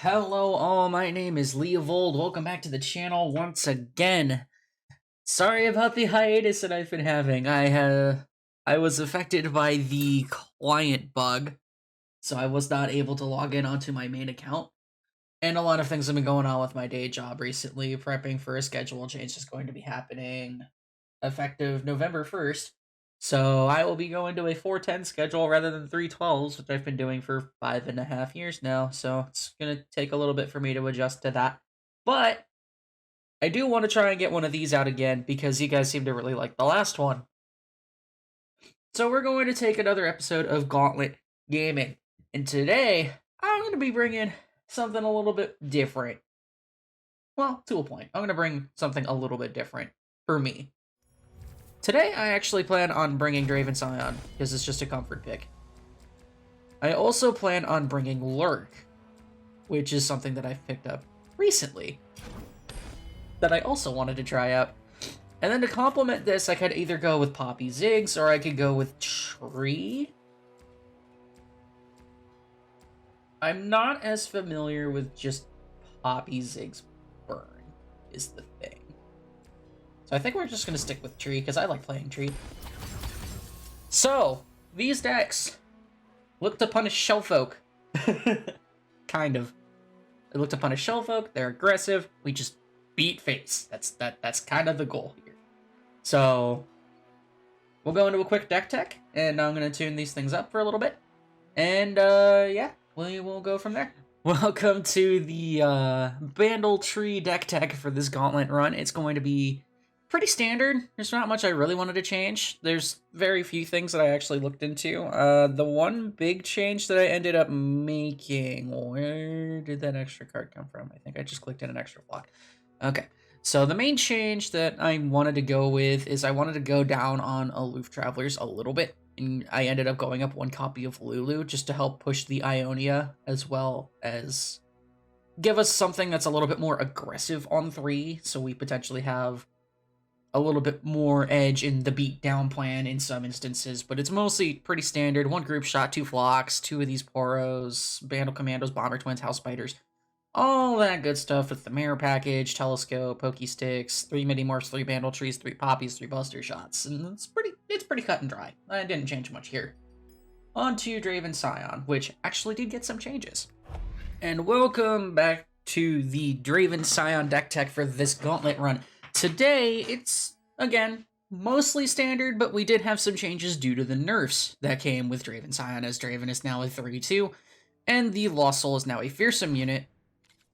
Hello all, my name is Leovold. Welcome back to the channel once again. Sorry about the hiatus that I've been having. I was affected by the client bug, so I was not able to log in onto my main account. And a lot of things have been going on with my day job recently, prepping for a schedule change that's going to be happening effective November 1st. So I will be going to a 410 schedule rather than 312s, which I've been doing for 5.5 years now. So it's going to take a little bit for me to adjust to that. But I do want to try and get one of these out again because you guys seem to really like the last one. So we're going to take another episode of Gauntlet Gaming. And today, I'm going to be bringing something a little bit different. Well, to a point. I'm going to bring something a little bit different for me. Today, I actually plan on bringing Draven Sion, because it's just a comfort pick. I also plan on bringing Lurk, which is something that I've picked up recently, that I also wanted to try out. And then to complement this, I could either go with Poppy Ziggs, or I could go with Tree. I'm not as familiar with just Poppy Ziggs Burn, is the thing. So I think we're just going to stick with Tree, because I like playing Tree. So, these decks look to punish Shellfolk. Kind of. They look to punish Shellfolk, they're aggressive, we just beat face. That's kind of the goal here. So, we'll go into a quick deck tech, and I'm going to tune these things up for a little bit. And, yeah, we will go from there. Welcome to the Bandle Tree deck tech for this Gauntlet run. It's going to be pretty standard. There's not much I really wanted to change. There's very few things that I actually looked into. The one big change that I ended up making... Where did that extra card come from? I think I just clicked in an extra block. Okay. So the main change that I wanted to go with is I wanted to go down on Aloof Travelers a little bit. And I ended up going up one copy of Lulu just to help push the Ionia, as well as give us something that's a little bit more aggressive on 3, so we potentially have a little bit more edge in the beatdown plan in some instances, but it's mostly pretty standard. 1 group shot, 2 flocks, 2 of these Poros, Bandle Commandos, Bomber Twins, House Spiders, all that good stuff with the Mirror Package, Telescope, Pokey Sticks, 3 Midi Morphs, 3 Bandle Trees, 3 Poppies, 3 Buster Shots, and it's pretty cut and dry. I didn't change much here. On to Draven Sion, which actually did get some changes. And welcome back to the Draven Sion deck tech for this Gauntlet run. Today, it's, again, mostly standard, but we did have some changes due to the nerfs that came with Draven Sion, as Draven is now a 3-2, and the Lost Soul is now a fearsome unit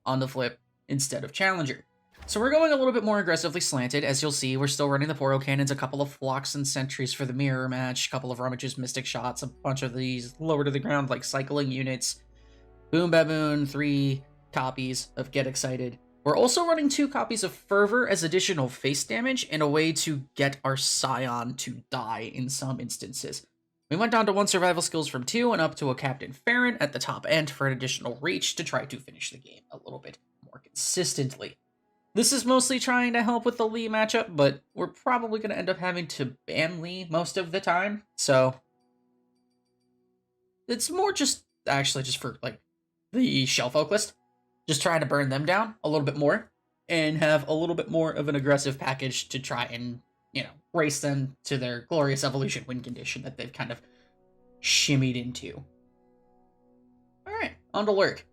on the flip instead of Challenger. So we're going a little bit more aggressively slanted. As you'll see, we're still running the Poro Cannons, a couple of Flocks and Sentries for the Mirror match, a couple of Rummages, Mystic Shots, a bunch of these lower to the ground, like cycling units, Boom Baboon, 3 copies of Get Excited. We're also running 2 copies of Fervor as additional face damage in a way to get our Scion to die in some instances. We went down to 1 survival skills from 2 and up to a Captain Farron at the top end for an additional reach to try to finish the game a little bit more consistently. This is mostly trying to help with the Lee matchup, but we're probably going to end up having to ban Lee most of the time, so it's more just for like the Shellfolk list. Just trying to burn them down a little bit more and have a little bit more of an aggressive package to try and, race them to their glorious evolution win condition that they've kind of shimmied into. Alright, on to Lurk.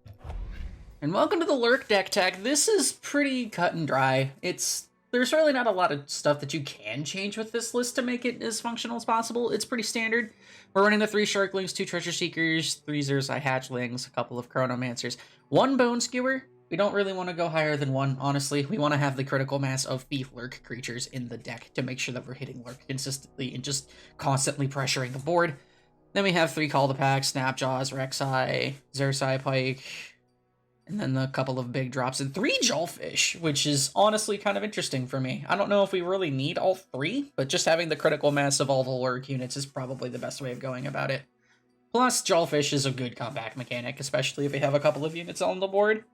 And welcome to the Lurk deck tech. This is pretty cut and dry. There's really not a lot of stuff that you can change with this list to make it as functional as possible. It's pretty standard. We're running the 3 Sharklings, 2 Treasure Seekers, 3 Zersai Hatchlings, a couple of Chronomancers, 1 Bone Skewer. We don't really want to go higher than 1, honestly. We want to have the critical mass of Thief Lurk creatures in the deck to make sure that we're hitting Lurk consistently and just constantly pressuring the board. Then we have 3 Call to Pack, Snapjaws, Rek'Sai, Zersai Pike, and then a couple of big drops, and 3 Jawfish, which is honestly kind of interesting for me. I don't know if we really need all 3, but just having the critical mass of all the Lurk units is probably the best way of going about it. Plus, Jawfish is a good comeback mechanic, especially if we have a couple of units on the board.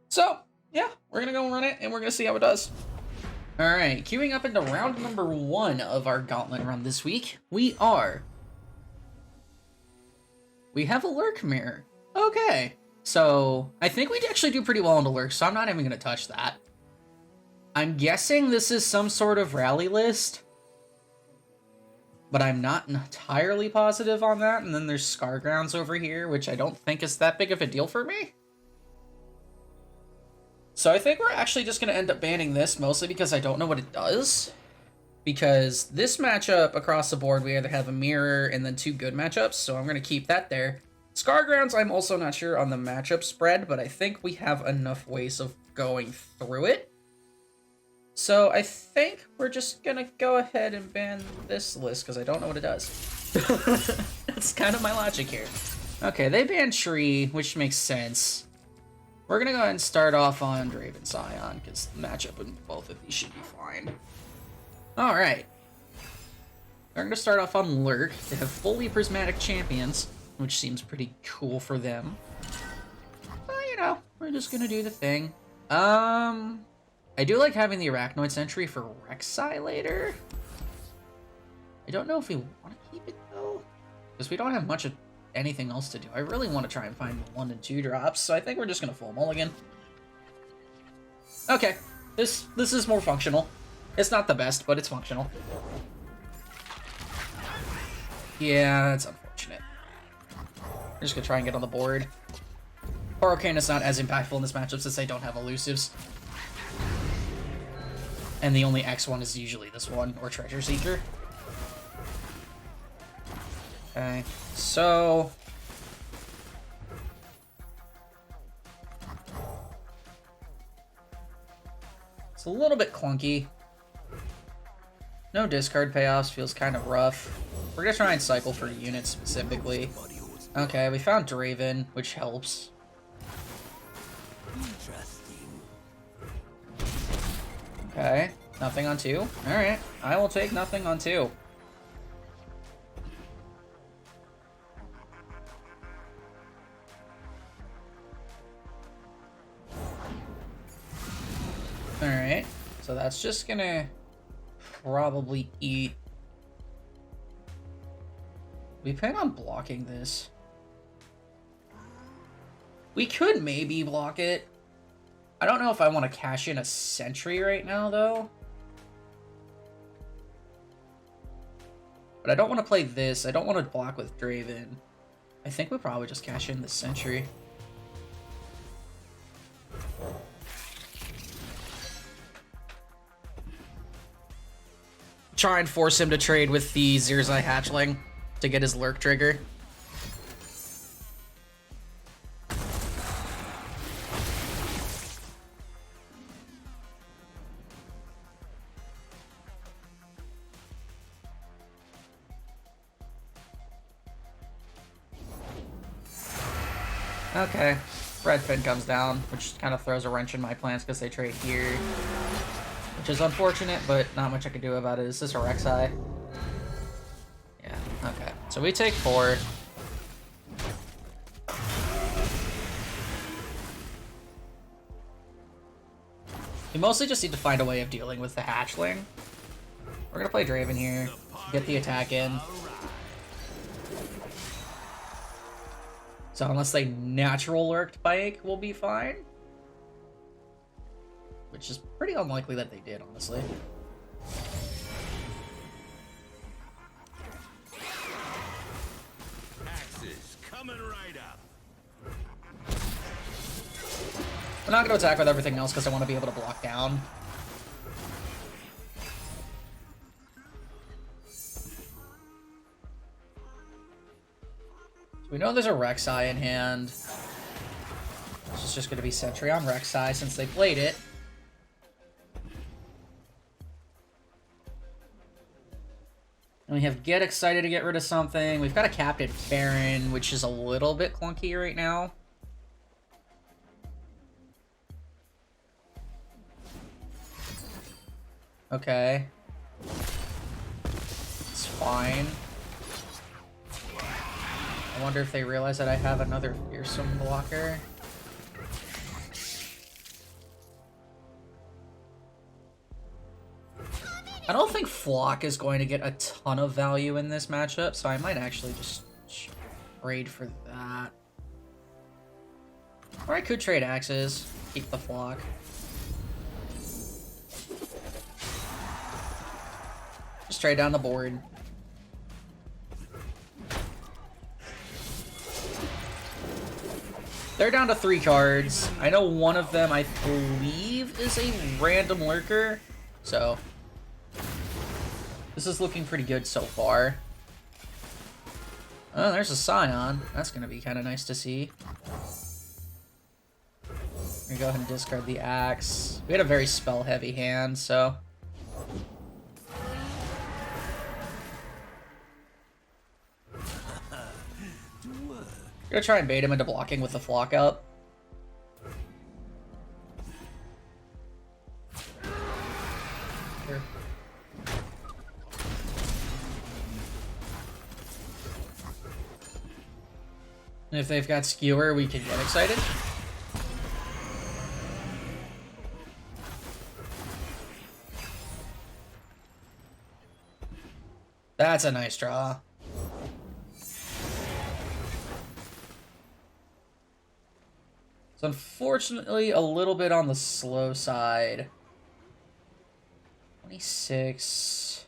So, yeah, we're going to go run it, and we're going to see how it does. Alright, queuing up into round number 1 of our Gauntlet run this week, we have a Lurk Mirror. Okay, So I think we'd actually do pretty well into Lurk, so I'm not even going to touch that. I'm guessing this is some sort of rally list, but I'm not entirely positive on that. And then there's Scargrounds over here, which I don't think is that big of a deal for me. So I think we're actually just going to end up banning this, mostly because I don't know what it does. Because this matchup across the board, we either have a mirror and then 2 good matchups, so I'm going to keep that there. Scargrounds, I'm also not sure on the matchup spread, but I think we have enough ways of going through it. So I think we're just going to go ahead and ban this list, because I don't know what it does. That's kind of my logic here. Okay, they banned Tree, which makes sense. We're going to go ahead and start off on Draven Sion, because the matchup in both of these should be fine. Alright. We're going to start off on Lurk. They have fully prismatic champions, which seems pretty cool for them. Well, you know, we're just going to do the thing. I do like having the Arachnoid Sentry for Rek'Sai later. I don't know if we want to keep it, though, because we don't have much of anything else to do. I really want to try and find 1 and 2 drops, so I think we're just going to full mulligan. Okay, this is more functional. It's not the best, but it's functional. Yeah, that's unfortunate. We're just gonna try and get on the board. Hurricane is not as impactful in this matchup since they don't have elusives. And the only X1 is usually this one, or Treasure Seeker. Okay, so... it's a little bit clunky. No discard payoffs, feels kind of rough. We're gonna try and cycle for units specifically. Okay, we found Draven, which helps. Okay, nothing on 2. Alright, I will take nothing on 2. Alright, so that's just gonna probably eat. We plan on blocking this. We could maybe block it. I don't know if I want to cash in a sentry right now, though. But I don't want to play this. I don't want to block with Draven. I think we probably just cash in the sentry. Try and force him to trade with the Zirzai Hatchling to get his Lurk trigger. Okay, Redfin comes down, which kind of throws a wrench in my plans because they trade here. Which is unfortunate, but not much I can do about it. Is this a Rek'Sai? Yeah, okay. So we take 4. We mostly just need to find a way of dealing with the Hatchling. We're gonna play Draven here, get the attack in. So unless they natural lurked Bike, we'll be fine. Which is pretty unlikely that they did, honestly. Axes coming right up. I'm not going to attack with everything else because I want to be able to block down. So we know there's a Rek'Sai in hand. This is just going to be Sentry on Rek'Sai since they played it. And we have Get Excited to get rid of something. We've got a Captain Baron, which is a little bit clunky right now. Okay. It's fine. I wonder if they realize that I have another Fearsome blocker. I don't think Flock is going to get a ton of value in this matchup, so I might actually just trade for that. Or I could trade axes, keep the flock. Just trade down the board. They're down to 3 cards. I know one of them, I believe, is a random lurker. So, this is looking pretty good so far. Oh, there's a Sion. That's going to be kind of nice to see. Let me go ahead and discard the axe. We had a very spell-heavy hand, so... Gonna try and bait him into blocking with the flock up. Here. And if they've got skewer, we can get excited. That's a nice draw. It's unfortunately a little bit on the slow side. 26.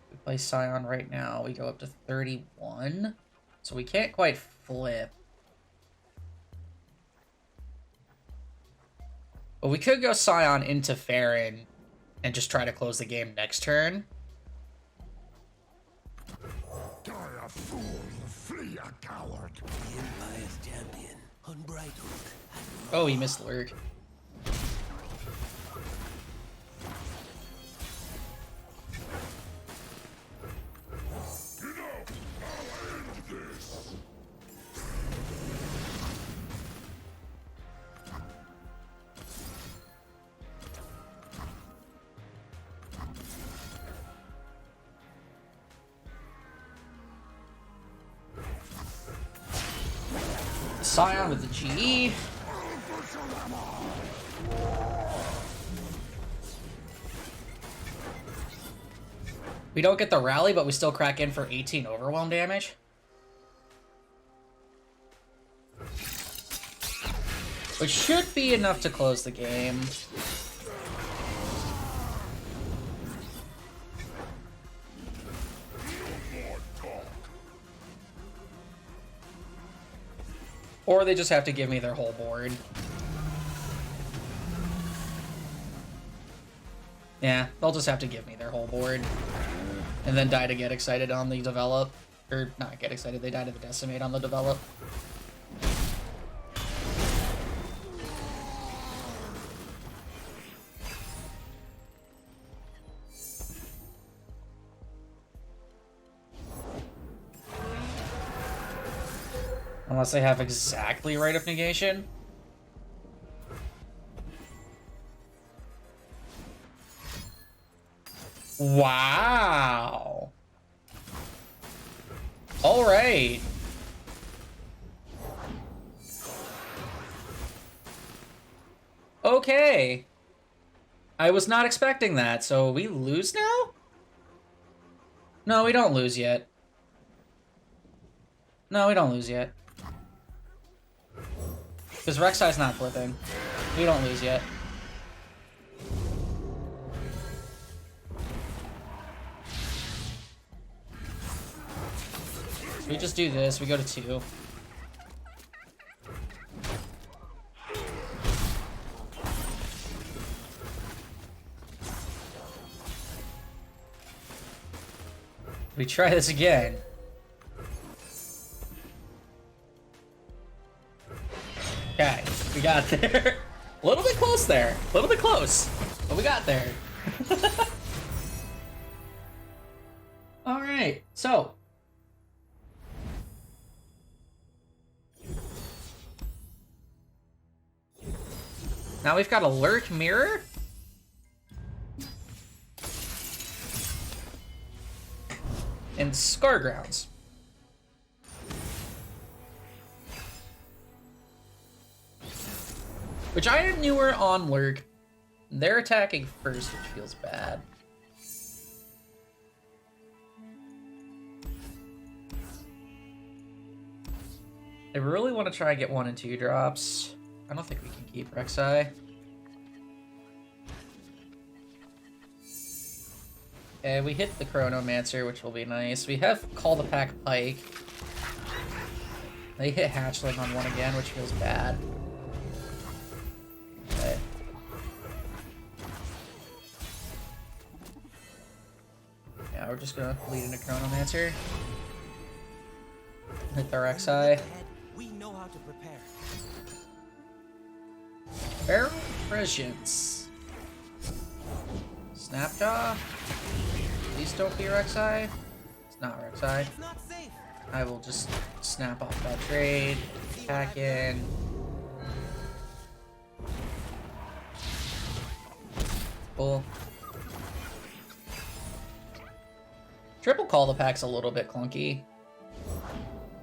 We play Sion right now. We go up to 31. So we can't quite flip. But we could go Sion into Farron and just try to close the game next turn. Die a fool, flee a coward. The Empire's champion, unbridled. Oh, he missed Lurk. Sion with the GE. We don't get the rally, but we still crack in for 18 overwhelm damage. Which should be enough to close the game. Or they just have to give me their whole board. Yeah, they'll just have to give me their whole board. And then die to get excited on the develop. Or not get excited, they die to the decimate on the develop. Unless they have exactly Rite of Negation. Wow. All right. Okay. I was not expecting that. So we lose now? No, we don't lose yet. No, we don't lose yet. Because Rek'Sai's not flipping. We don't lose yet. So we just do this. We go to 2. We try this again. Okay, we got there. A little bit close there. A little bit close. But we got there. Alright, so. Now we've got a Lurk mirror. And Scar Grounds. Which I knew were on Lurk. They're attacking first, which feels bad. I really want to try and get 1 and 2 drops. I don't think we can keep Rek'Sai. Okay, we hit the Chronomancer, which will be nice. We have Call the Pack Pike. They hit Hatchling on 1 again, which feels bad. Okay. Yeah, we're just gonna lead into Chronomancer. Hit the Rek'Sai. We know how to prepare. Barrel Prescience. Snapjaw. Please don't be Rek'Sai. It's not Rek'Sai. It's not safe. I will just snap off that trade. Pack in. Cool. Triple Call the Pack's a little bit clunky.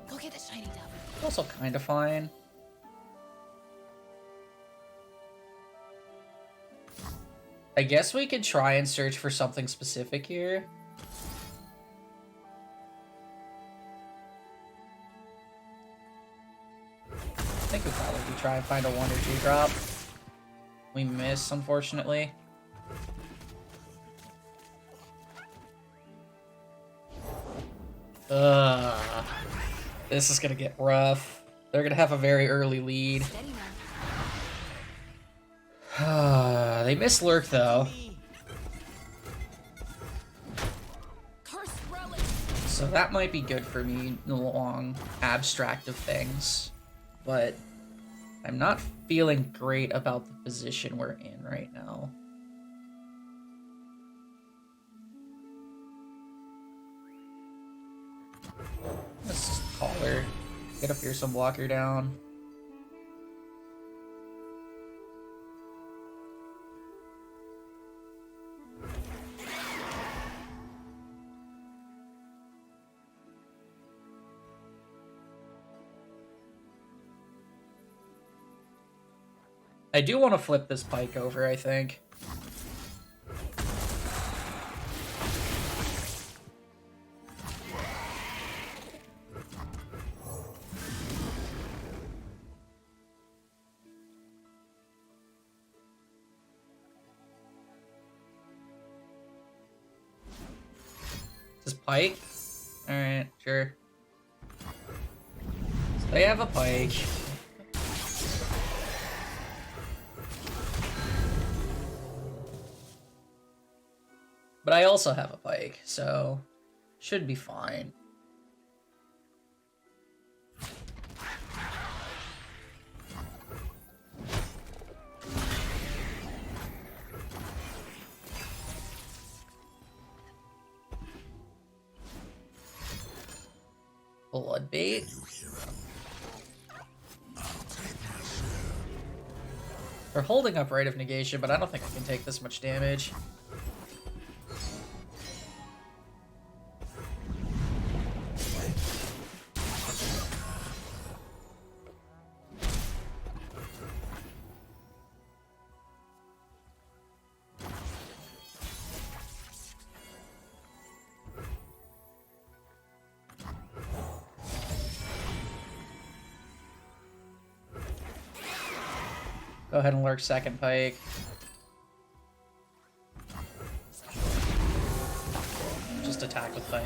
Go get the shiny dove. Also kind of fine. I guess we could try and search for something specific here. I think we probably could try and find a 1 or 2 drop. We miss, unfortunately. Ugh. This is gonna get rough. They're gonna have a very early lead. Steady now. They miss Lurk though. Cursed relic. So that might be good for me in the long abstract of things. But I'm not feeling great about the position we're in right now. Let's just call her. Get a fearsome blocker down. I do want to flip this pike over, I think. This pike? Alright, sure. So they have a pike. But I also have a pike, so should be fine. Blood bait. We're holding up Rite of Negation, but I don't think I can take this much damage. Go ahead and lurk second pike. Just attack with pike.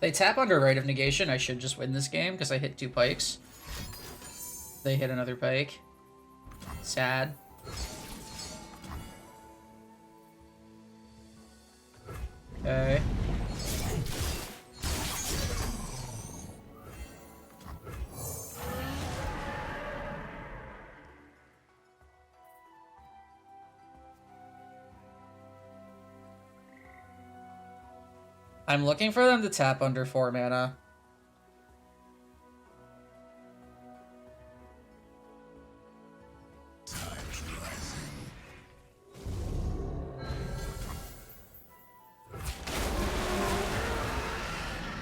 They tap under Rite of Negation. I should just win this game because I hit 2 pikes. They hit another pike. Sad. Okay. I'm looking for them to tap under 4 mana.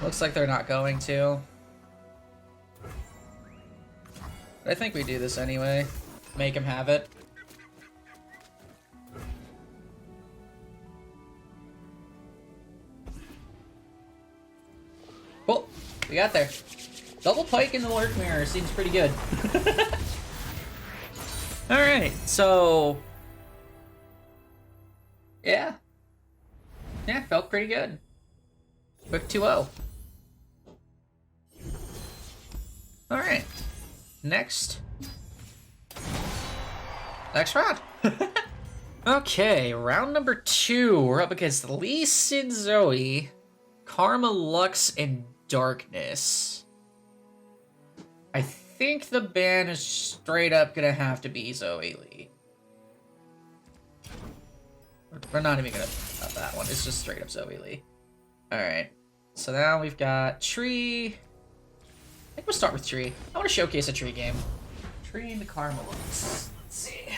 Looks like they're not going to. But I think we do this anyway. Make him have it. Cool. We got there. Double pike in the Lurk mirror seems pretty good. Alright, so... Yeah. Yeah, felt pretty good. Quick 2-0. Alright. Next round. Okay, round number 2. We're up against Lee Sin Zoe, Karma Lux, and Darkness. I think the ban is straight up gonna have to be Zoe Lee. We're not even gonna think about that one. It's just straight up Zoe Lee. Alright. So now we've got Tree. I think we'll start with Tree. I want to showcase a Tree game. Tree and the Karma Lux. Let's see.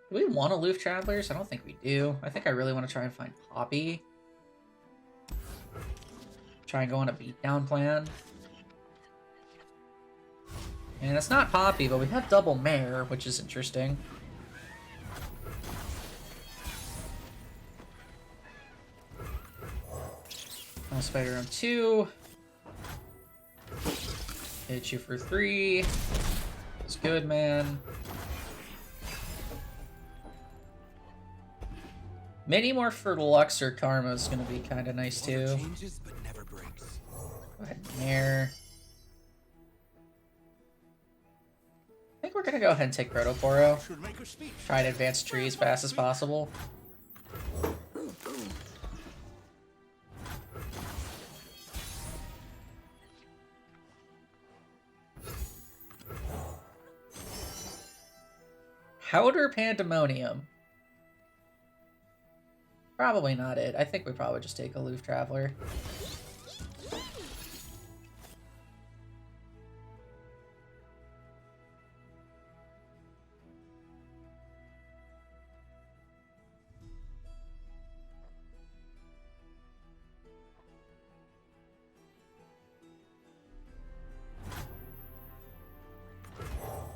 Do we want to Loof Travelers? I don't think we do. I think I really want to try and find Poppy. Try and go on a beatdown plan. And it's not Poppy, but we have double Mare, which is interesting. I'll Spider on 2. Hit you for 3. It's good, man. Many more for Lux or Karma is going to be kind of nice too. Changes, but never breaks. Go ahead and Mare. I think we're going to go ahead and take Protoporo. Try and advance Tree as fast as possible. Powder Pandemonium. Probably not it. I think we probably just take a Loof Traveler.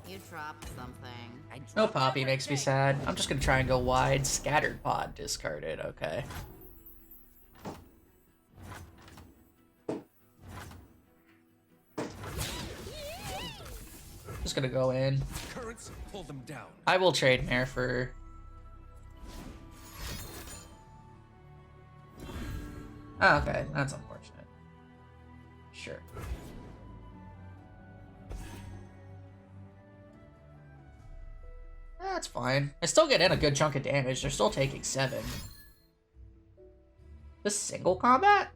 You dropped something. No Poppy makes me sad. I'm just gonna try and go wide. Scattered Pod discarded. Okay. Just gonna go in. Currents pull them down. I will trade Mare for... Oh, okay. That's unfortunate. Sure. That's fine. I still get in a good chunk of damage. They're still taking 7. This single combat?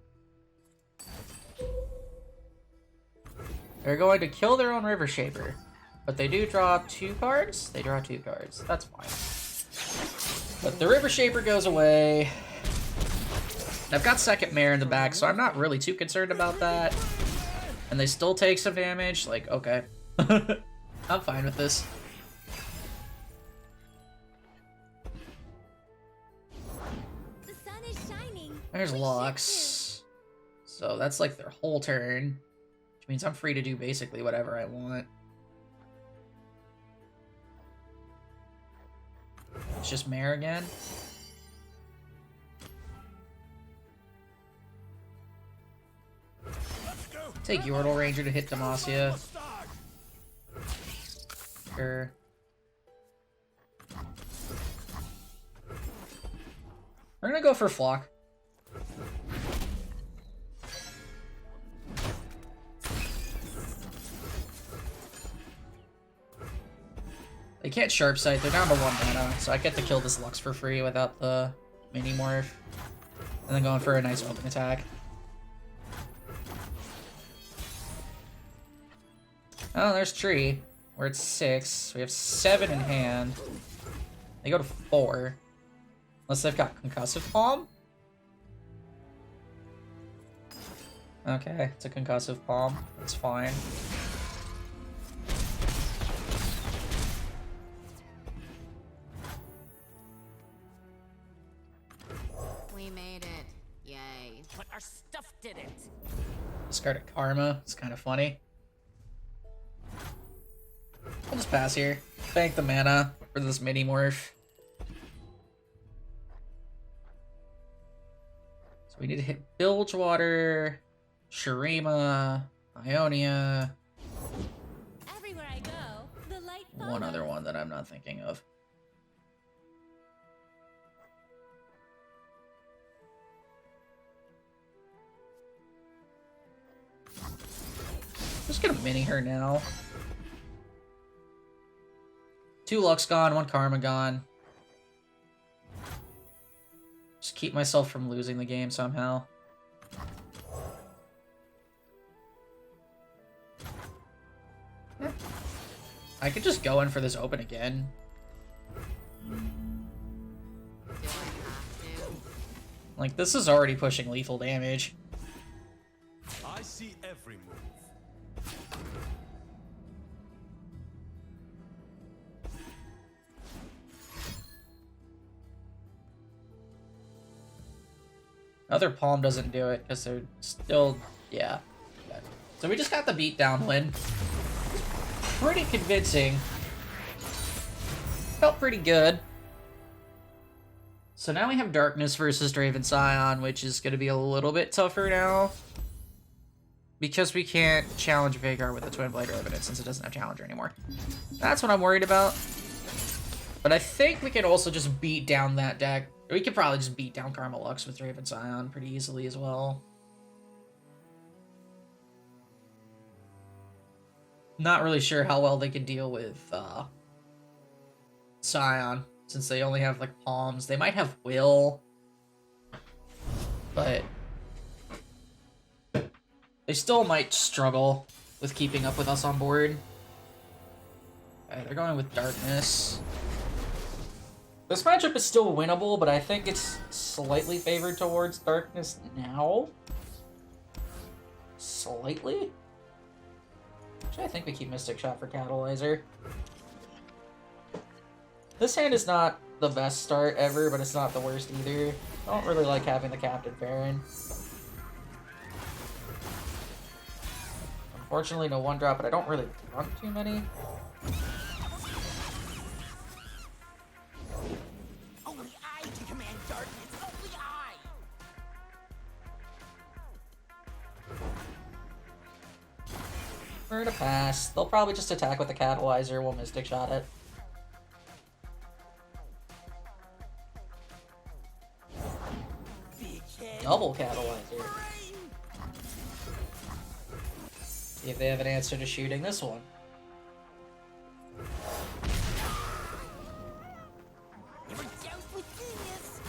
They're going to kill their own River Shaper. But they do draw 2 cards? They draw 2 cards. That's fine. But the River Shaper goes away. I've got second Mare in the back, so I'm not really too concerned about that. And they still take some damage. Like, okay. I'm fine with this. There's Lux. So that's like their whole turn. Which means I'm free to do basically whatever I want. It's just Mare again. Take Yordle Ranger to hit Demacia. Sure. We're gonna go for Flock. They can't Sharp Sight, they're down to 1 mana, so I get to kill this Lux for free without the mini morph. And then going for a nice open attack. Oh, there's tree. We're at 6. We have 7 in hand. They go to 4. Unless they've got concussive palm. Okay, it's a concussive palm. That's fine. We made it. Yay. But our stuff didn't. Discard a karma. It's kind of funny. I'll just pass here. Thank the mana for this mini morph. So we need to hit Bilgewater, Shurima, Ionia. Everywhere I go, the light One follows. other one that I'm not thinking of. Just gonna mini her now. 2 Lux gone, 1 Karma gone. Just keep myself from losing the game somehow. I could just go in for this open again. Do I have to? Like, this is already pushing lethal damage. I see every move. Other palm doesn't do it because they're still, yeah. So we just got the beatdown win. Pretty convincing. Felt pretty good. So now we have Darkness versus Draven Sion, which is going to be a little bit tougher now. Because we can't challenge Vagar with a Twin Blade Revenant since it doesn't have Challenger anymore. That's what I'm worried about. But I think we can also just beat down that deck. We could probably just beat down Karma Lux with Draven Sion pretty easily as well. Not really sure how well they can deal with Sion, since they only have like palms. They might have Will, but they still might struggle with keeping up with us on board. Okay, they're going with Darkness. This matchup is still winnable, but I think it's slightly favored towards Darkness now. Slightly? Actually, I think we keep Mystic Shot for Catalyzer. This hand is not the best start ever, but it's not the worst either. I don't really like having the Captain Baron. Unfortunately, no 1-drop, but I don't really want too many. Only I can command darkness. Only I. We're gonna pass. They'll probably just attack with the Catalyzer. We'll Mystic Shot it. Double Catalyzer. See if they have an answer to shooting this one. You were doused with genius.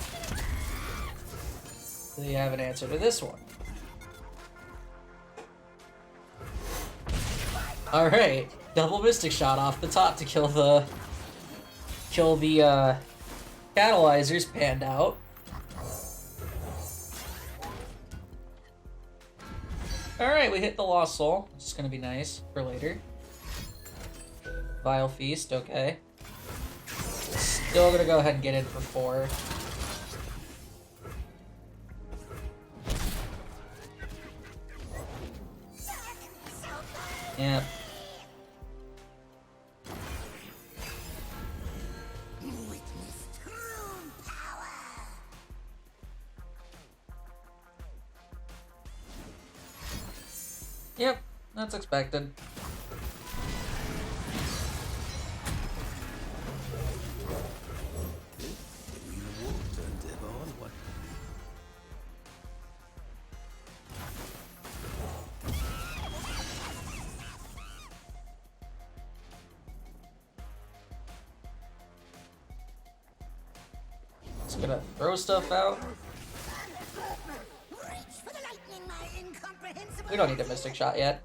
Do they have an answer to this one? Alright, double Mystic Shot off the top to kill the Catalyzers panned out. Alright, we hit the Lost Soul, which is gonna be nice for later. Vile Feast, okay. Still gonna go ahead and get in for 4. Yep. Yep, that's expected. Just gonna throw stuff out. We don't need a Mystic Shot yet.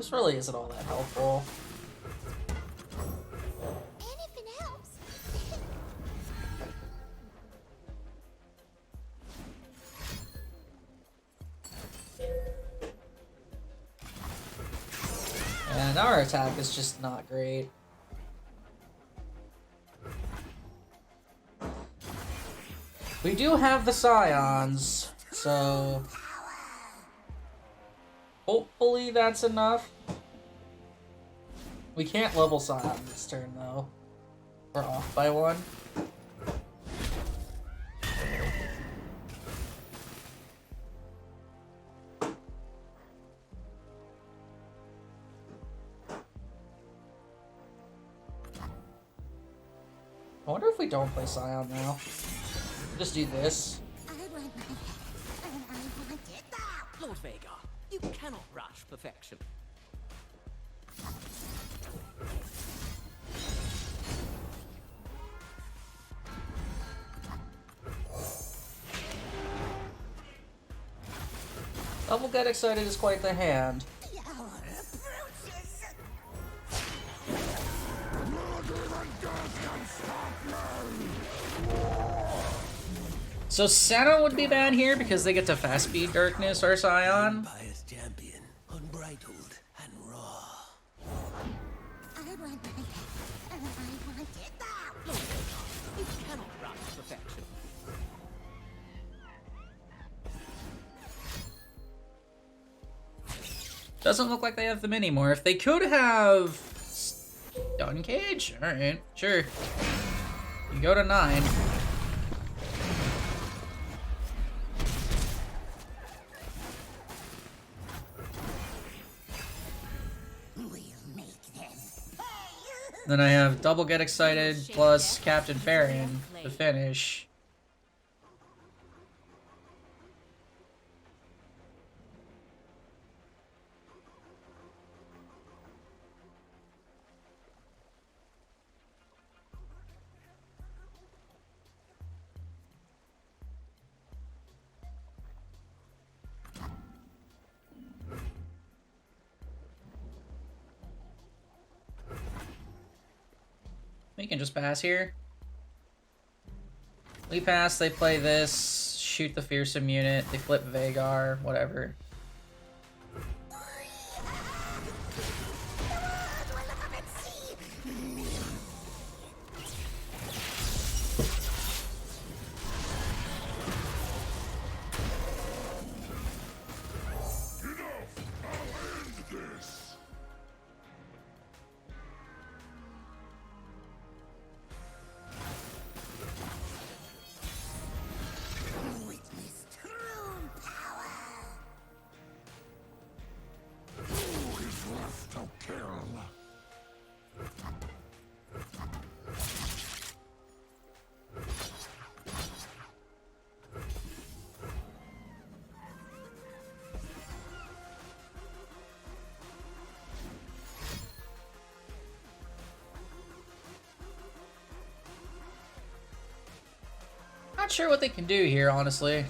This really isn't all that helpful. And if it helps. And our attack is just not great. We do have the Scions, so hopefully that's enough. We can't level Sion this turn though. We're off by one. I wonder if we don't play Sion now. Just do this. I want my head, and I want it now. Lord Vhagar, you cannot rush perfection. Double Get Excited is quite the hand. The hour approaches. So Senna would be bad here because they get to fast speed Darkness or Sion. Empire's champion, unbridled and raw. I want my head, and I want it now. Lord Vhagar, you cannot rush perfection. Doesn't look like they have them anymore. If they could have Stun Cage, alright, sure. You go to 9. We'll make them pay. Then I have Double Get Excited plus Captain Farron to finish. We can just pass here. We pass, they play this, shoot the fearsome unit, they flip Vhagar, whatever. Witness true power. Who is left to kill? Not sure what they can do here, honestly. I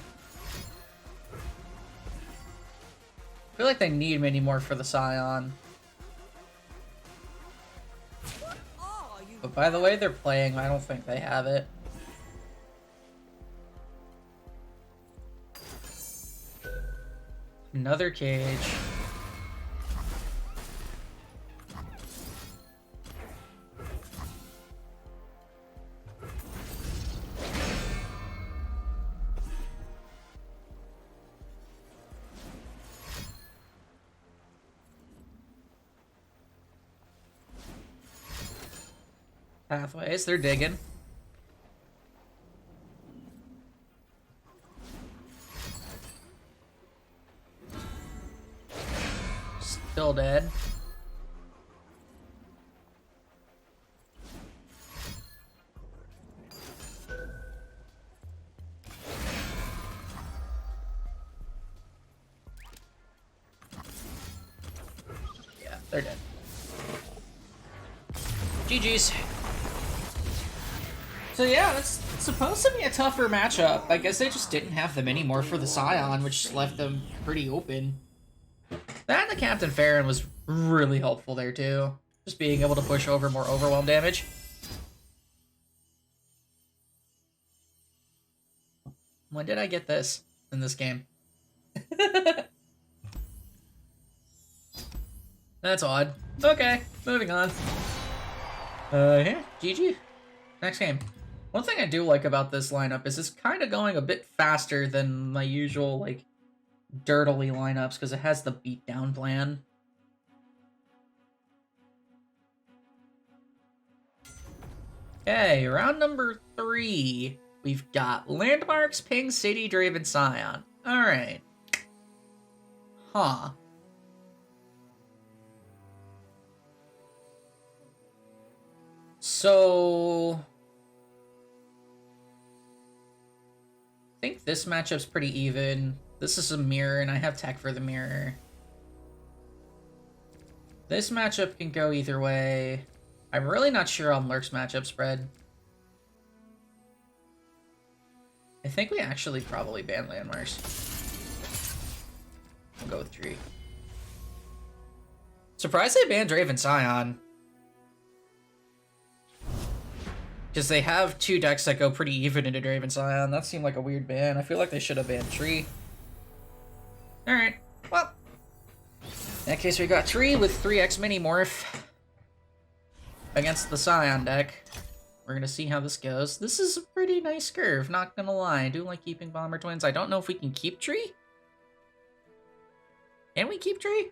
feel like they need many more for the Sion. But by the way they're playing, I don't think they have it. Another cage. Pathways, they're digging. Still dead. Yeah, they're dead. GG's. So yeah, that's supposed to be a tougher matchup. I guess they just didn't have them anymore for the Sion, which left them pretty open. That and the Captain Farron was really helpful there too. Just being able to push over more overwhelm damage. When did I get this in this game? That's odd. Okay, moving on. Yeah, GG. Next game. One thing I do like about this lineup is it's kind of going a bit faster than my usual, like, dirtily lineups, because it has the beatdown plan. Okay, round number 3. We've got Landmarks, Ping City, Draven, Sion. Alright. Huh. So... I think this matchup's pretty even. This is a mirror, and I have tech for the mirror. This matchup can go either way. I'm really not sure on Lurk's matchup spread. I think we actually probably ban Landmarks. We'll go with Tree. Surprised they banned Draven Sion. Because they have 2 decks that go pretty even into Draven Sion. That seemed like a weird ban. I feel like they should have banned Tree. Alright, well. In that case, we got Tree with 3x mini morph against the Sion deck. We're gonna see how this goes. This is a pretty nice curve, not gonna lie. I do like keeping Bomber Twins. I don't know if we can keep Tree. Can we keep Tree?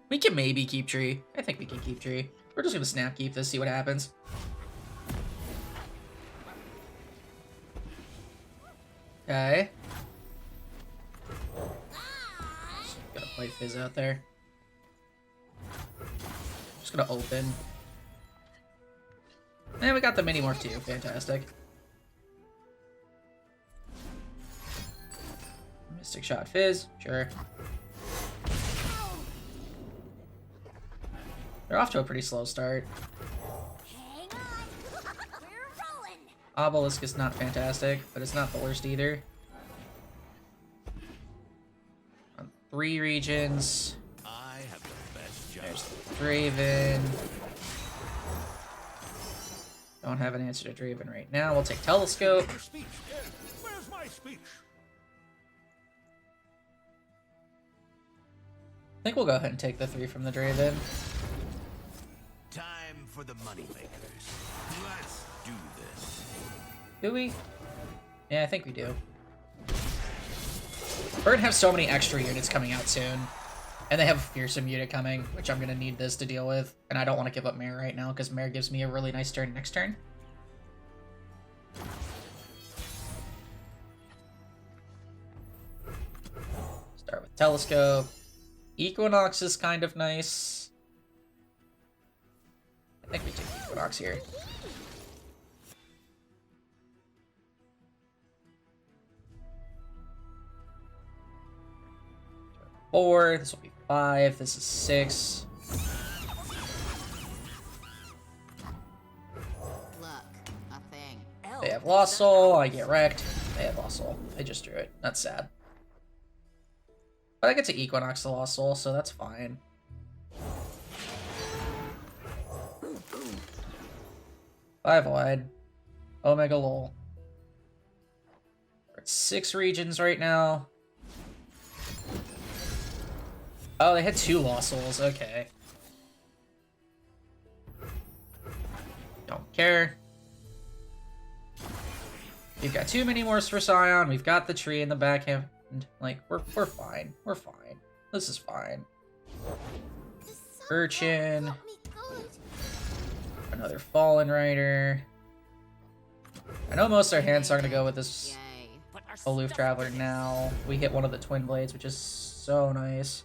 We can maybe keep Tree. I think we can keep Tree. We're just gonna snap keep this, see what happens. Okay. Just gotta play Fizz out there. Just gonna open. And we got the mini morph too. Fantastic. Mystic Shot Fizz. Sure. They're off to a pretty slow start. Hang on. We're rolling. Obelisk is not fantastic, but it's not the worst either. On 3 regions. I have the best job. There's Draven. Don't have an answer to Draven right now. We'll take Telescope. Your speech. Yes. Where's my speech? I think we'll go ahead and take the 3 from the Draven. Time for the moneymakers. Let's do this. Do we? Yeah, I think we do. We're gonna have so many extra units coming out soon. And they have a fearsome unit coming, which I'm gonna need this to deal with. And I don't want to give up Mare right now, because Mare gives me a really nice turn next turn. Start with Telescope. Equinox is kind of nice. I think we take Equinox here. Four. This will be 5. This is 6. Look, a thing. They have Lost Soul. I get wrecked. They have Lost Soul. I just drew it. That's sad. But I get to Equinox the Lost Soul, so that's fine. Five wide. Omega lol. We're at 6 regions right now. Oh, they had 2 Lost Souls. Okay. Don't care. We've got 2 mini morphs for Sion. We've got the tree in the backhand. Like, we're fine. We're fine. This is fine. Urchin. Help me good. Another Fallen Rider. I know most of our hands are going to go with this Yay. But our Aloof stuff Traveler is- now. We hit one of the Twin Blades, which is so nice.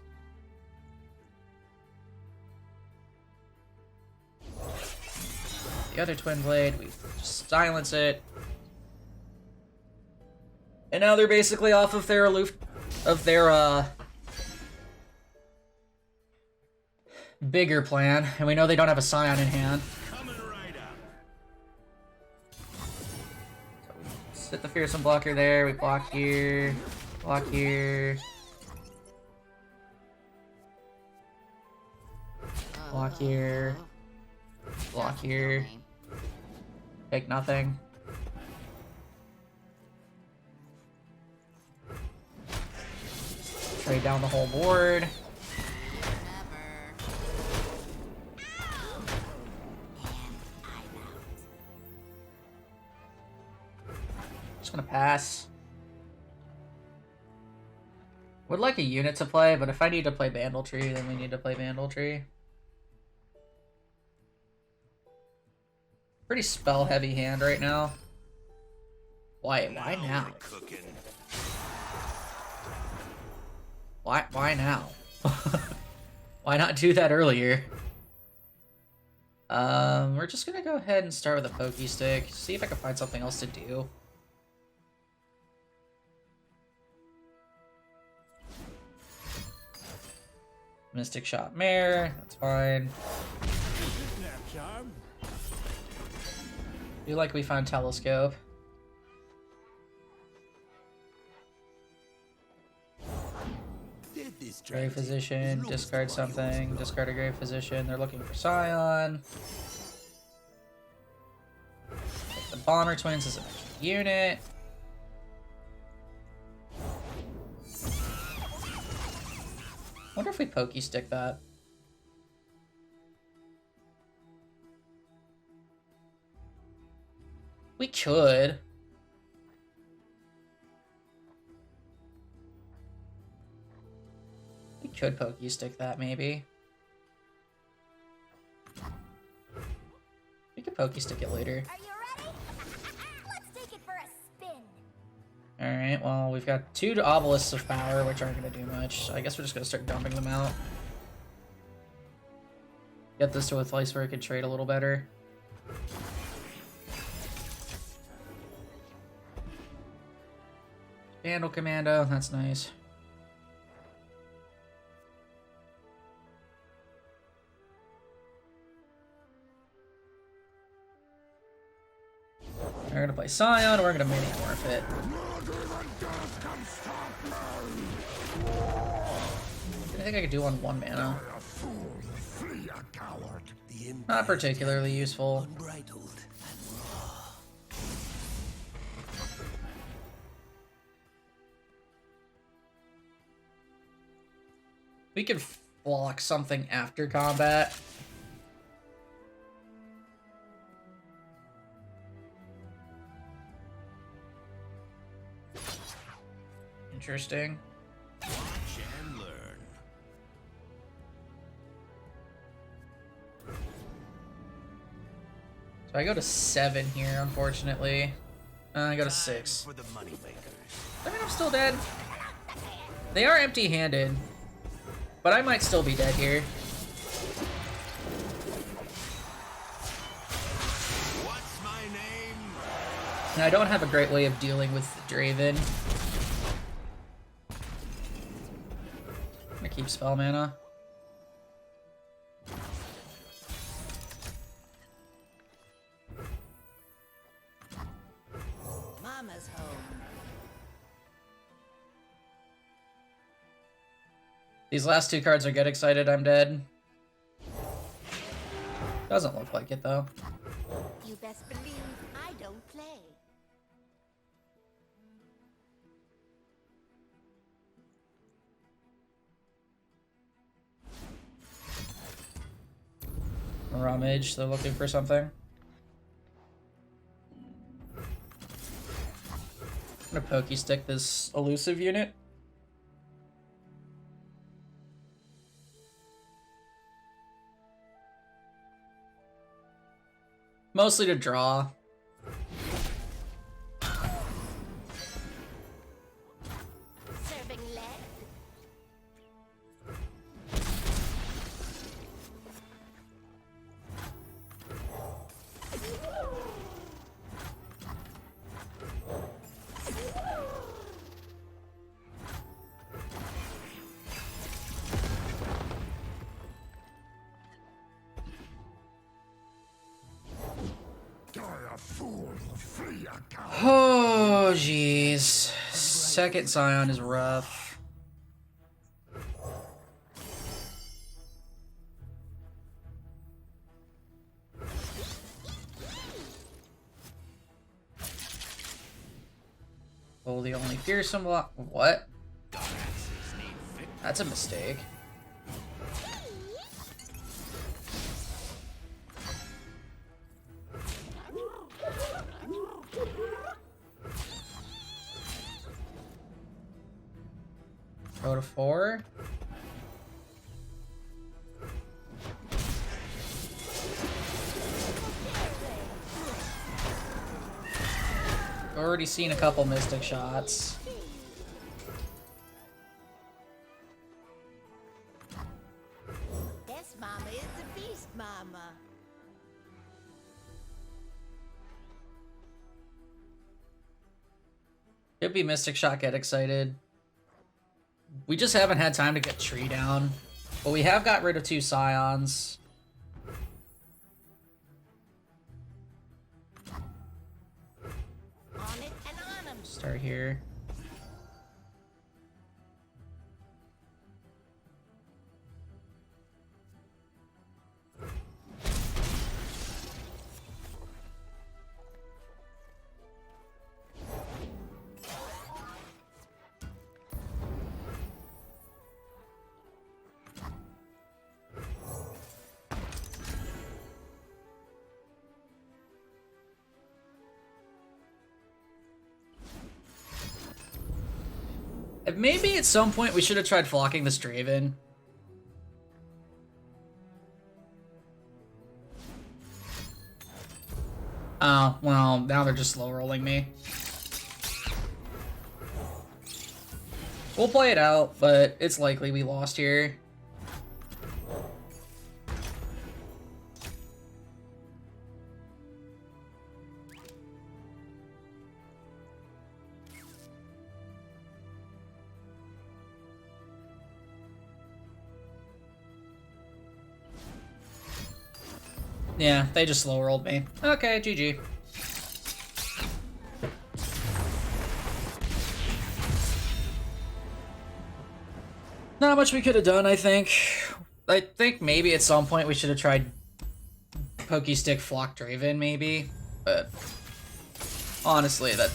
The other Twin Blade, we just silence it. And now they're basically off of their bigger plan, and we know they don't have a Sion in hand. Coming right up. So we sit the Fearsome Blocker there, we block here, block here. Block here. Block Doesn't here. kill me. Take nothing. Trade down the whole board. Never. And I'm out. Just gonna pass. Would like a unit to play, but if I need to play Bandle Tree, then we need to play Bandle Tree. Pretty spell heavy hand right now. Why now? Why now? Why not do that earlier? We're just gonna go ahead and start with a pokey stick. See if I can find something else to do. Mystic Shot Mare, that's fine. Feel like we found Telescope. Grave Physician, discard something, discard a Grave Physician. They're looking for Sion. Take the Bomber Twins as an extra unit. Wonder if we pokey stick that. We could. We could pokey stick that, maybe. We could pokey stick it later. Are you ready? Let's take it for a spin. Alright, well, we've got 2 obelisks of power, which aren't going to do much. I guess we're just going to start dumping them out. Get this to a place where I can trade a little better. Bandle Commando, that's nice. We're gonna play Sion, we're gonna mini morph it. I think I could do on 1 mana. Not particularly useful. Unbridled and raw. We could block something after combat. Interesting. Watch and learn. So I go to 7 here, unfortunately. I go to 6. For the moneymakers. I mean, I'm still dead. They are empty-handed, but I might still be dead here. What's my name? And I don't have a great way of dealing with Draven. I'm gonna keep spell mana. Mama's home. These last 2 cards are Get Excited, I'm dead. Doesn't look like it, though. You best believe I don't play. Rummage, they're looking for something. I'm gonna pokey stick this elusive unit. Mostly to draw. Serving lead? Oh, jeez. Second Sion is rough. Oh, the only fearsome block. What? That's a mistake. Go to 4. Already seen a couple mystic shots. This mama is the beast mama. Could be mystic shot, get excited. We just haven't had time to get tree down. But we have got rid of 2 Scions. On it and on 'em. Start here. Maybe at some point we should have tried flocking this Draven. Oh, well, now they're just slow rolling me. We'll play it out, but it's likely we lost here. Yeah, they just slow rolled me. Okay, GG. Not much we could have done, I think. I think maybe at some point we should have tried Pokestick Flock Draven, maybe. But honestly, that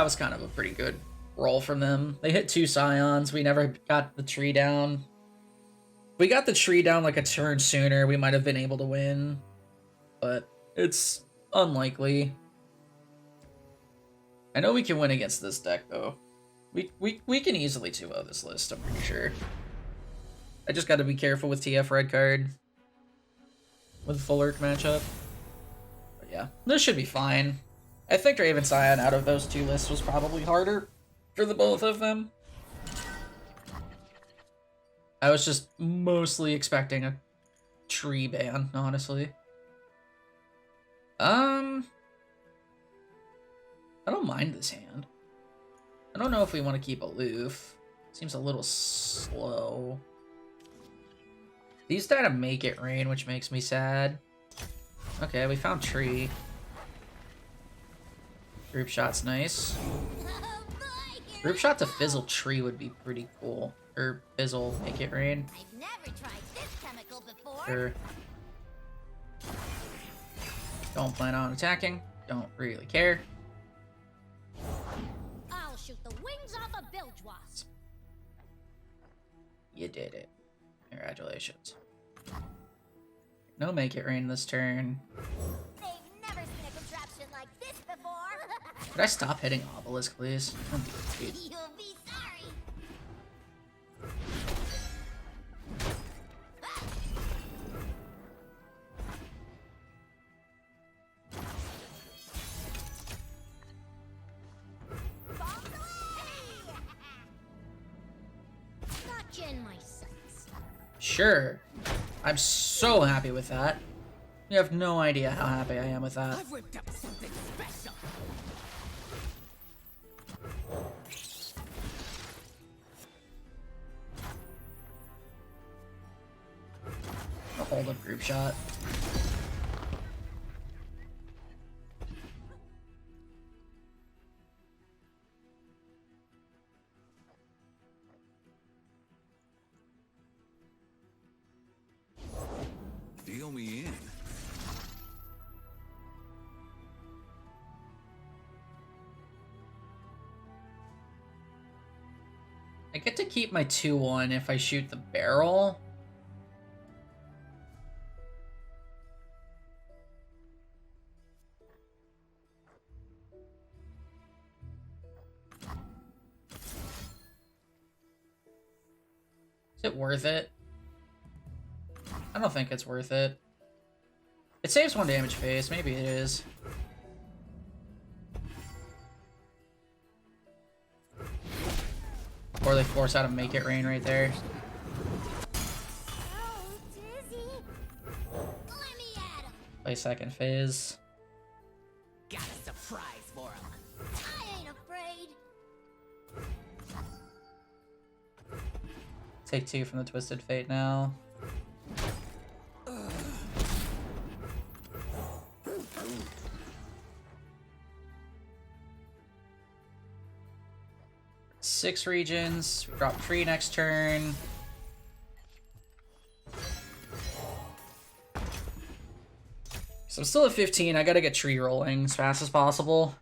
was kind of a pretty good roll from them. They hit 2 Scions. We never got the tree down. We got the tree down like a turn sooner, we might have been able to win, but it's unlikely. I know we can win against this deck, though. We can easily 2-0 this list, I'm pretty sure. I just gotta be careful with TF red card with the full Lurk matchup. But yeah, this should be fine. I think Draven Sion out of those 2 lists was probably harder for the both of them. I was just mostly expecting a tree ban, honestly. I don't mind this hand. I don't know if we want to keep aloof. Seems a little slow. These died to make it rain, which makes me sad. Okay, we found tree. Group shot's nice. Group shot to fizzle tree would be pretty cool. Or fizzle, make it rain. I've never tried this chemical before. Sure. Don't plan on attacking. Don't really care. I'll shoot the wings off a bilge wasp. You did it. Congratulations. No make it rain this turn. They've never seen a contraption like this before. Could I stop hitting obelisk, please? Oh, dude. You'll be sorry. Gotcha in my sights. Sure. I'm so happy with that. You have no idea how happy I am with that. I've whipped up something special. I'll hold up group shot. Deal me in. I get to keep my 2-1 if I shoot the barrel. Is it worth it? I don't think it's worth it. It saves 1 damage phase. Maybe it is. Or they force out a make it rain right there. Oh, dizzy. Let me at him. Play second phase. Got a surprise for him. I ain't afraid. Take 2 from the Twisted Fate now. Six regions. We drop tree next turn. So I'm still at 15. I gotta get tree rolling as fast as possible.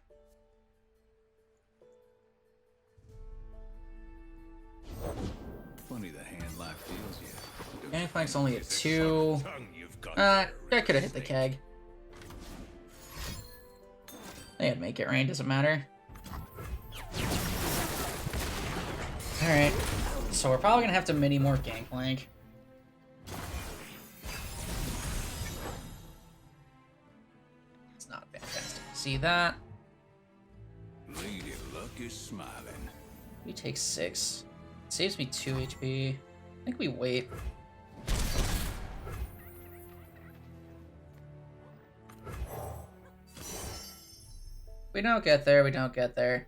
Funny the hand life feels you. Gangplank's only at 2. I could have hit the keg. They had make it rain, doesn't matter. Alright, so we're probably gonna have to mini more Gangplank. It's not fantastic to see that. Lady Luck is smiling. We take 6. It saves me 2 HP. I think we wait. We don't get there, we don't get there.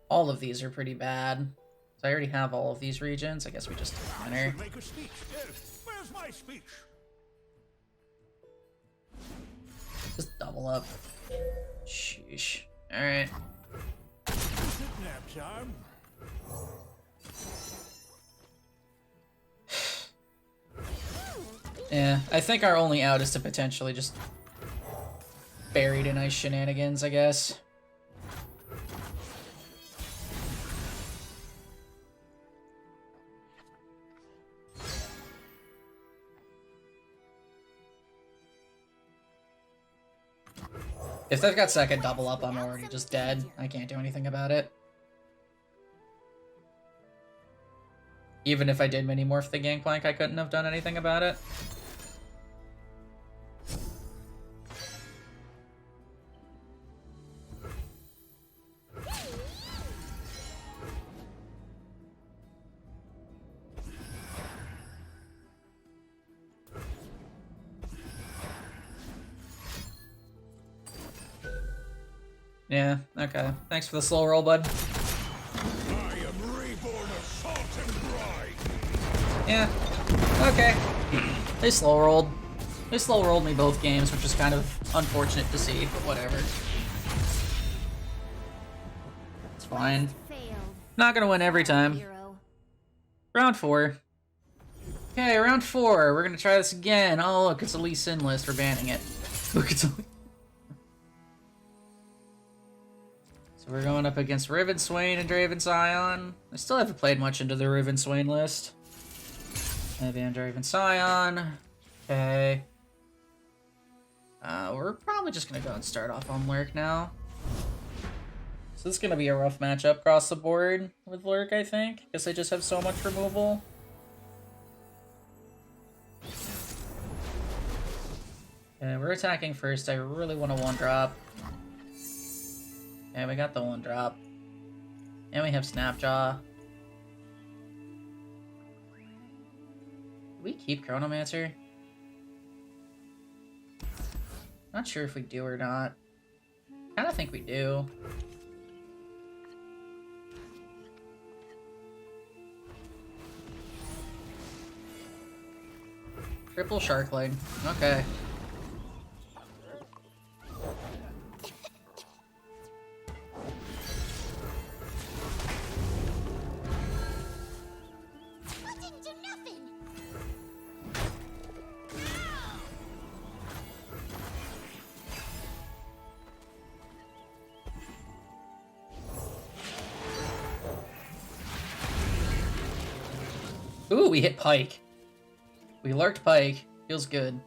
All of these are pretty bad. So I already have all of these regions. I guess we just take winner. Make a speech. Where's my speech? Just double up. Sheesh. Alright. Nap time. Yeah, I think our only out is to potentially just buried in ice shenanigans, I guess. If they've got second double up, I'm already just dead. I can't do anything about it. Even if I did mini morph the Gangplank, I couldn't have done anything about it. Yeah, okay. Thanks for the slow roll, bud. I am reborn of salt and brine. Yeah, okay. They slow rolled. They slow rolled me both games, which was kind of unfortunate to see, but whatever. It's fine. Failed. Not gonna win every time. Hero. Round 4. Okay, round 4. We're gonna try this again. Oh, look, it's a Lee Sin list. We're banning it. Look, it's a... So we're going up against Riven Swain and Draven Sion. I still haven't played much into the Riven Swain list. Maybe on Draven Sion. Okay. We're probably just gonna go and start off on Lurk now. So this is gonna be a rough matchup across the board with Lurk, I think, because they just have so much removal. Okay, we're attacking first. I really want a 1-drop. Okay, we got the 1-drop. And we have Snapjaw. Do we keep Chronomancer? Not sure if we do or not. Kinda think we do. Triple Sharkling. Okay. I didn't do nothing. Ooh, we hit Pike. We lurked Pike. Feels good.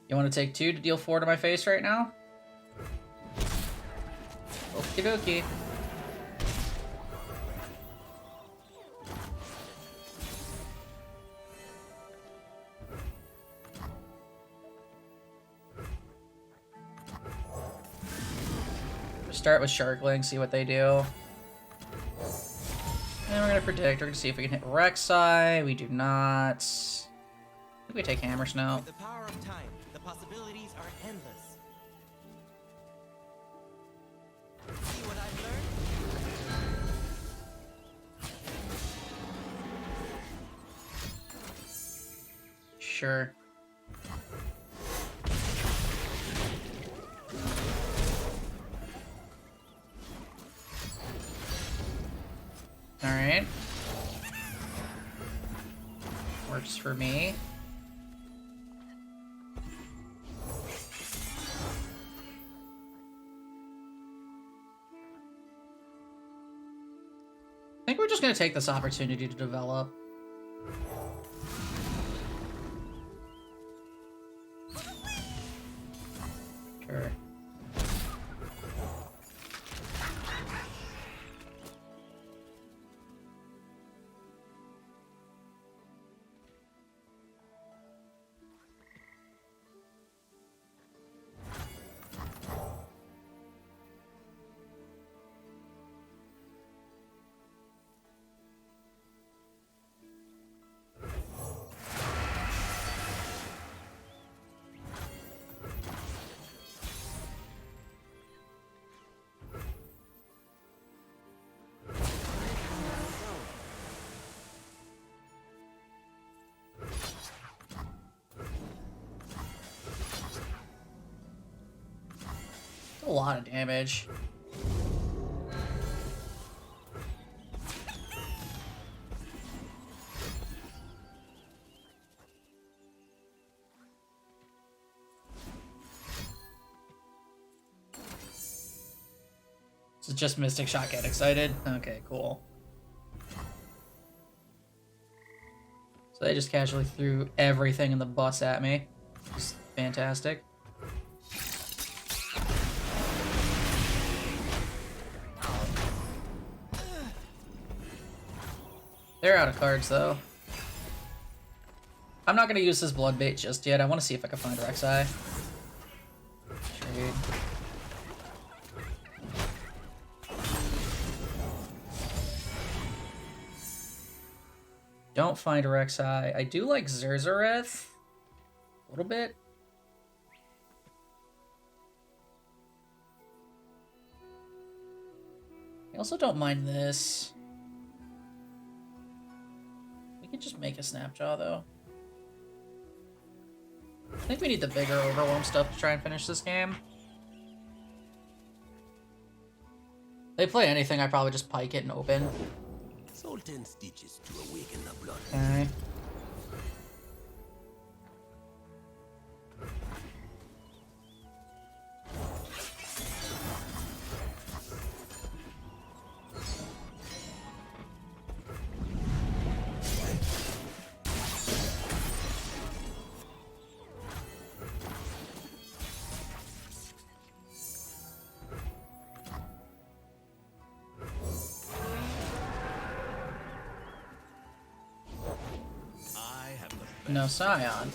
You want to take 2 to deal 4 to my face right now? Okie dokie. Start with Sharkling, see what they do. And we're gonna predict. We're gonna see if we can hit Rek'Sai. We do not. I think we take Hammer Snow. With the power of time, the possibilities are endless. See what I've learned? Sure. Alright. Works for me. I think we're just gonna take this opportunity to develop. Sure. A lot of damage. So just Mystic Shot get excited? Okay, cool. So they just casually threw everything in the bus at me. Just fantastic. They're out of cards, though. I'm not going to use this blood bait just yet. I want to see if I can find Rek'Sai. Trade. Don't find Rek'Sai. I do like Zerzareth. A little bit. I also don't mind this. We can just make a Snapjaw, though. I think we need the bigger Overwhelm stuff to try and finish this game. If they play anything, I probably just pike it and open. Sold 10 stitches to awaken the blood. Okay. No Sion.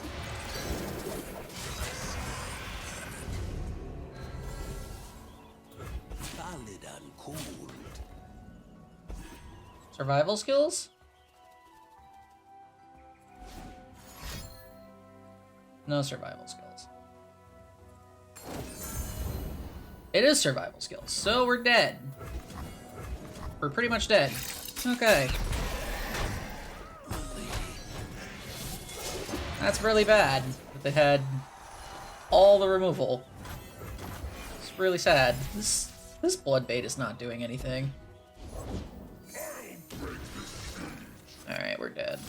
Solid and cold. Survival skills? No survival skills. It is survival skills, so we're dead. We're pretty much dead. Okay. That's really bad that they had all the removal. It's really sad. This blood bait is not doing anything. Alright, we're dead.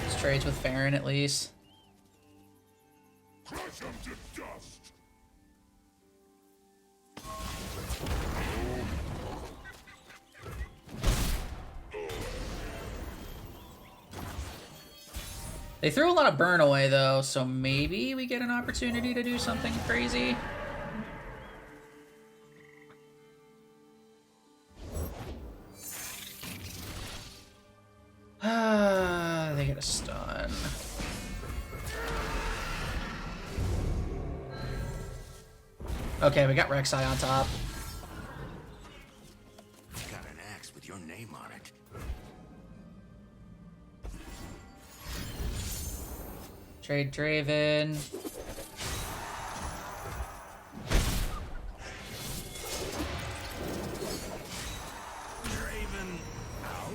Let's trades with Farron at least. Crush them to dust. They threw a lot of burn away though, so maybe we get an opportunity to do something crazy. They get a stun. Okay, we got Rek'Sai on top. Got an axe with your name on it. Trade Draven. Draven out.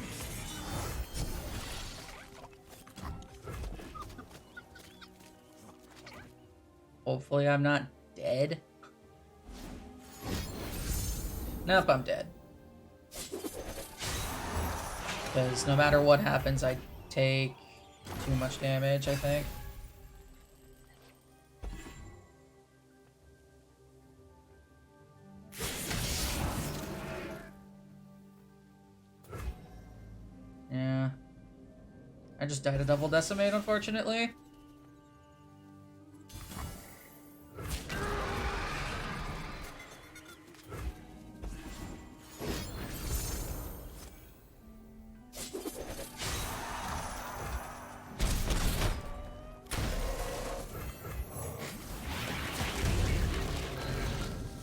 Hopefully I'm not dead. Nope, I'm dead. Because no matter what happens, I take too much damage, I think. Yeah. I just died a double decimate, unfortunately.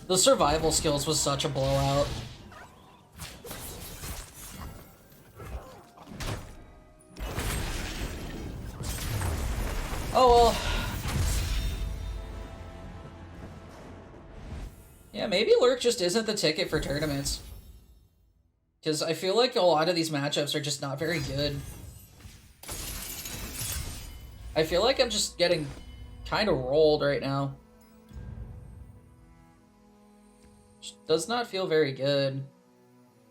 The survival skills was such a blowout. Oh well. Yeah, maybe Lurk just isn't the ticket for tournaments. Because I feel like a lot of these matchups are just not very good. I feel like I'm just getting kind of rolled right now. Does not feel very good.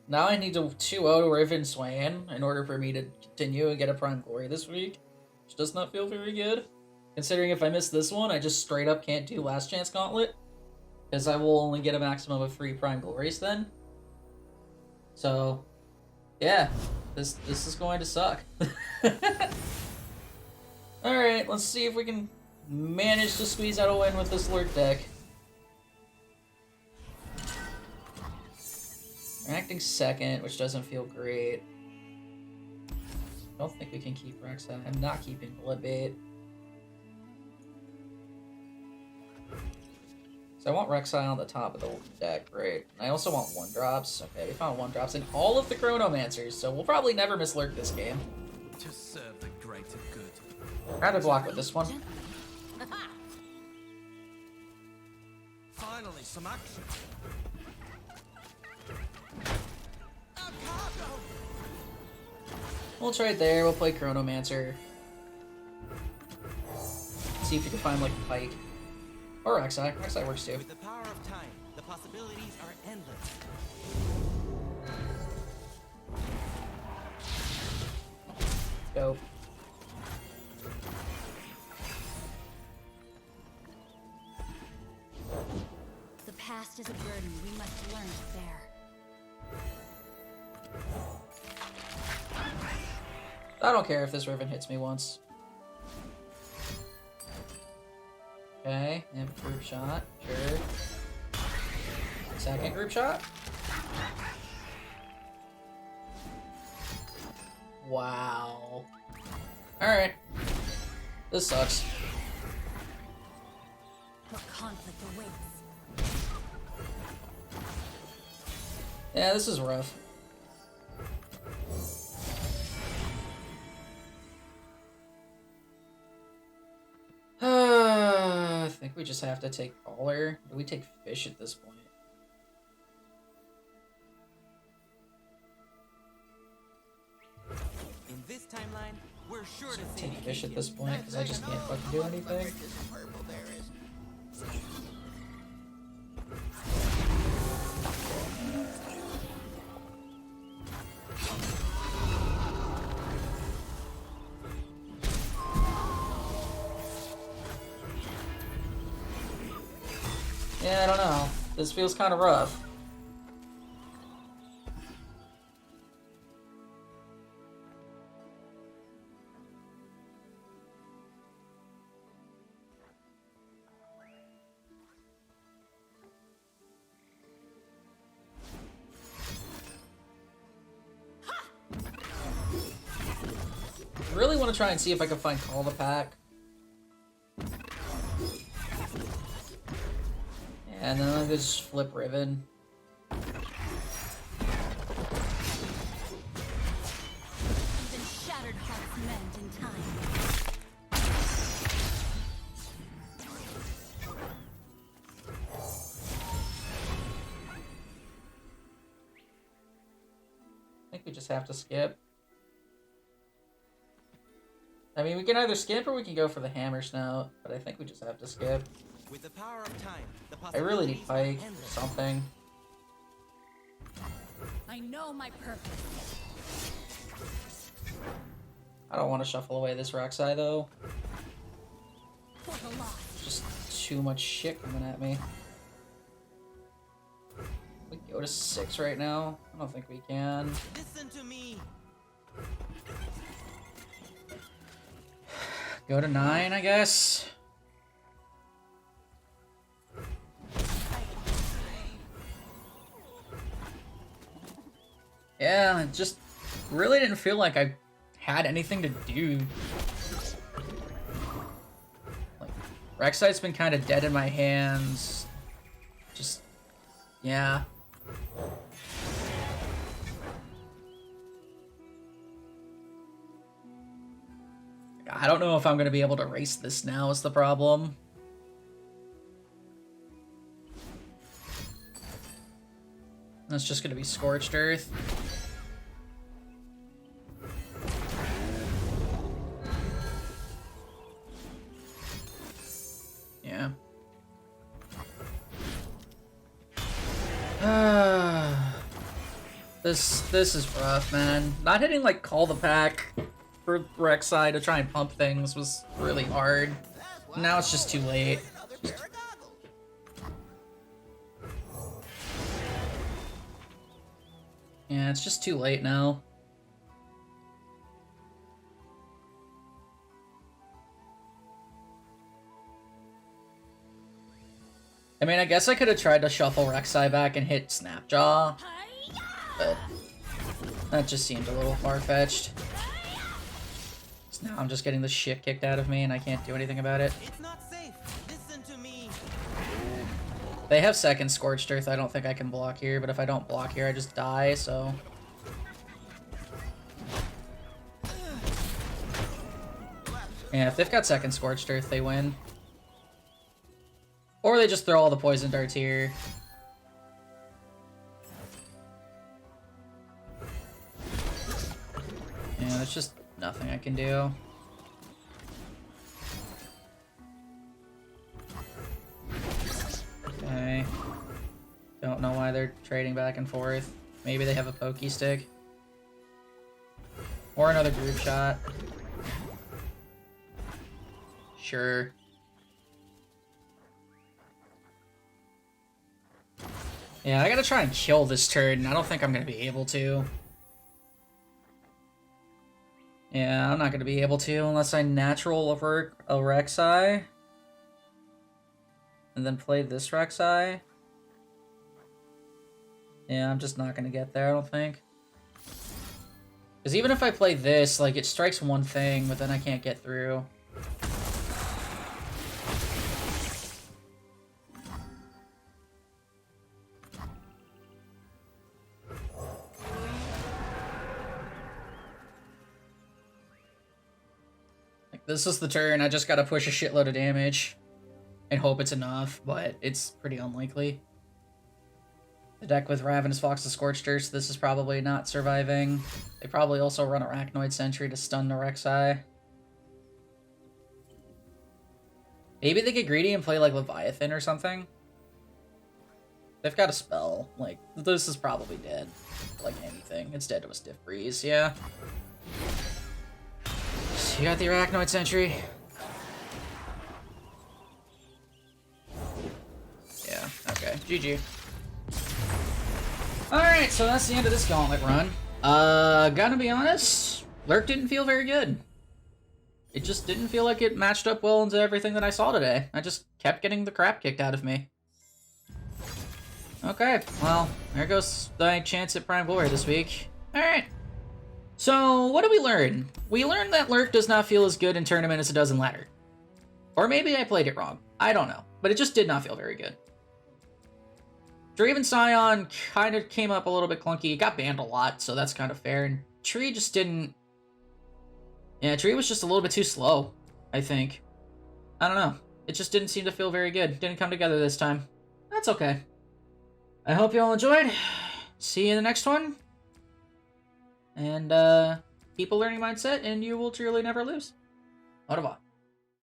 Now I need to 2-0 Riven Swain in order for me to continue and get a Prime Glory this week. Which does not feel very good. Considering if I miss this one, I just straight up can't do Last Chance Gauntlet. Because I will only get a maximum of 3 Prime Glories then. So, yeah. This is going to suck. Alright, let's see if we can manage to squeeze out a win with this Lurk deck. We're acting second, which doesn't feel great. I don't think we can keep Rek'Sai. I'm not keeping Bloodbait. So I want Rek'Sai on the top of the deck, great. And I also want 1-drops. Okay, we found 1-drops in all of the Chronomancers, so we'll probably never miss Lurk this game. To serve the greater good. Rather block with this one. Finally, some action. We'll trade there, we'll play Chronomancer. See if we can find, like, Pike. Or Rek'Sai. Rek'Sai works too. With the power of time, the possibilities are endless. Go. The past is a burden we must learn to bear. I don't care if this Riven hits me once. Okay, and group shot, sure. Second group shot. Wow. Alright. This sucks. What conflict awaits? Yeah, this is rough. I think we just have to take Caller. Do we take Fish at this point? In this timeline, we're sure to see Take Fish at this point, because I just can't fucking do anything. I don't know. This feels kind of rough. I really want to try and see if I can find Call the Pack. And then I just flip Riven. Even shattered hearts mend in time. I think we just have to skip. I mean, we can either skip or we can go for the hammer snout, but I think we just have to skip. With the power of time, the I really need possibilities Pike are or endless. something. I know my purpose. I don't want to shuffle away this Rek'Sai though. For the lost. Just too much shit coming at me. We go to 6 right now? I don't think we can. Listen to me. Go to 9, I guess. Yeah, it just really didn't feel like I had anything to do. Like, Rek'Sai's been kind of dead in my hands. Just, yeah. I don't know if I'm going to be able to race this now is the problem. That's just going to be Scorched Earth. Yeah. This is rough, man. Not hitting like Call the Pack for Rek'Sai to try and pump things was really hard. Now it's just too late. Yeah, it's just too late now. I mean, I guess I could have tried to shuffle Rek'Sai back and hit Snapjaw, but that just seemed a little far-fetched. So now I'm just getting the shit kicked out of me and I can't do anything about it. It's not safe. Listen to me. They have second Scorched Earth. I don't think I can block here, but if I don't block here, I just die, so... Yeah, if they've got second Scorched Earth, they win. Or they just throw all the poison darts here. Yeah, there's just nothing I can do. Okay. Don't know why they're trading back and forth. Maybe they have a pokey stick. Or another group shot. Sure. Yeah, I gotta try and kill this turn. I don't think I'm gonna be able to. Yeah, I'm not gonna be able to unless I natural over a Rek'Sai. And then play this Rek'Sai. Yeah, I'm just not gonna get there, I don't think. Because even if I play this, like, it strikes one thing, but then I can't get through. This is the turn, I just gotta push a shitload of damage and hope it's enough, but it's pretty unlikely. The deck with Ravenous Fox and Scorched Earth, this is probably not surviving. They probably also run Arachnoid Sentry to stun the Rek'Sai. Maybe they get greedy and play like Leviathan or something. They've got a spell. Like, this is probably dead. Like anything. It's dead to a Stiff Breeze, yeah. You got the Arachnoid Sentry. Yeah, okay. Okay, GG. Alright, so that's the end of this Gauntlet run. Gotta be honest, Lurk didn't feel very good. It just didn't feel like it matched up well into everything that I saw today. I just kept getting the crap kicked out of me. Okay, well, there goes my chance at Prime Glory this week. Alright. So, what did we learn? We learned that Lurk does not feel as good in tournament as it does in ladder. Or maybe I played it wrong. I don't know. But it just did not feel very good. Draven Sion kind of came up a little bit clunky. It got banned a lot, so that's kind of fair. And Tree just didn't... Yeah, Tree was just a little bit too slow, I think. I don't know. It just didn't seem to feel very good. Didn't come together this time. That's okay. I hope you all enjoyed. See you in the next one. And, keep a learning mindset, and you will truly never lose. Au revoir.